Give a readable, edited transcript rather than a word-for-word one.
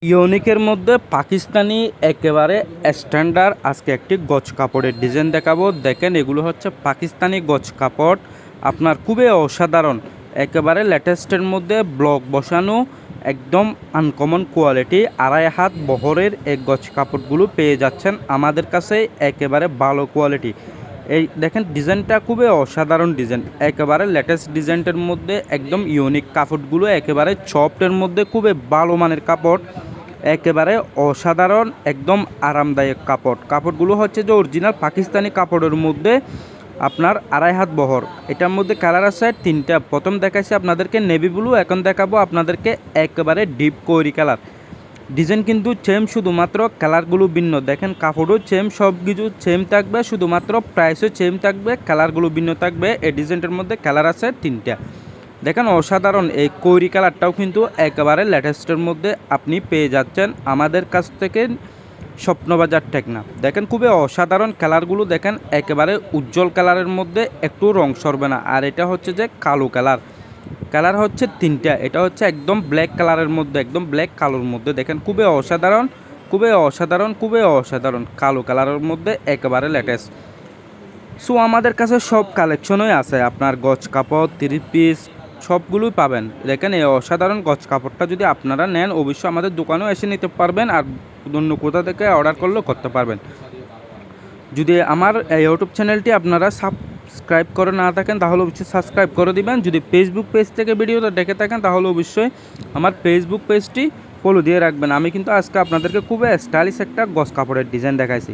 ইউনিকের মধ্যে পাকিস্তানি একেবারে স্ট্যান্ডার্ড আজকে একটি গজ কাপড়ের ডিজাইন দেখাবো। দেখেন এগুলো হচ্ছে পাকিস্তানি গজ কাপড়, আপনার খুবই অসাধারণ, একেবারে লেটেস্টের মধ্যে ব্লক বসানো, একদম আনকমন কোয়ালিটি। 2.5 হাত বহরের এই গজ কাপড়গুলো পেয়ে যাচ্ছেন আমাদের কাছে, একেবারে ভালো কোয়ালিটি। এই দেখেন ডিজাইনটা খুবই অসাধারণ ডিজাইন, একেবারে লেটেস্ট ডিজাইনের মধ্যে একদম ইউনিক কাপড়গুলো, একেবারে সফটের মধ্যে খুবই ভালো মানের কাপড়, একেবারে অসাধারণ, একদম আরামদায়ক কাপড়। কাপড়গুলো হচ্ছে যে অরিজিনাল পাকিস্তানি কাপড়ের মধ্যে আপনার 2.5 হাত বহর। এটার মধ্যে কালার আছে 3টা। প্রথম দেখাইছি আপনাদেরকে নেভি ব্লু, এখন দেখাবো আপনাদেরকে একেবারে ডিপ কোরি কালার। ডিজাইন কিন্তু সেম, শুধুমাত্র কালারগুলো ভিন্ন। দেখেন কাপড়ও সেম, সব কিছু সেম থাকবে, শুধুমাত্র প্রাইসও সেম থাকবে, কালারগুলো ভিন্ন থাকবে। এই ডিজাইনটার মধ্যে কালার আছে 3টা। দেখেন অসাধারণ, এই কৈরি কালারটাও কিন্তু একেবারে লেটেস্টের মধ্যে আপনি পেয়ে যাচ্ছেন আমাদের কাছ থেকে, স্বপ্নবাজার টেকনা। দেখেন খুবই অসাধারণ কালারগুলো, দেখেন একেবারে উজ্জ্বল কালারের মধ্যে, একটু রং সরবে না। আর এটা হচ্ছে যে কালো কালার, কালার হচ্ছে 3টা। এটা হচ্ছে একদম ব্ল্যাক কালারের মধ্যে, একদম ব্ল্যাক কালোর মধ্যে। দেখেন খুবই অসাধারণ, খুবই অসাধারণ, খুবই অসাধারণ কালো কালারের মধ্যে, একেবারে লেটেস্ট। সো আমাদের কাছে সব কালেকশনই আছে, আপনার গজ কাপড়, 3 পিস সবগুলোই পাবেন। দেখেন এই অসাধারণ গজ কাপড়টা যদি আপনারা নেন, অবশ্যই আমাদের দোকানেও এসে নিতে পারবেন, আর অন্য কোথা থেকে অর্ডার করলেও করতে পারবেন। যদি আমার ইউটিউব চ্যানেলটি আপনারা সাবস্ক্রাইব করে না থাকেন, তাহলে অবশ্যই সাবস্ক্রাইব করে দিবেন। যদি ফেসবুক পেজ থেকে ভিডিওটা দেখে থাকেন, তাহলে অবশ্যই আমার ফেসবুক পেজটি ফলো দিয়ে রাখবেন। আমি কিন্তু আজকে আপনাদেরকে খুবই স্টাইলিশ একটা গজ কাপড়ের ডিজাইন দেখাইছি।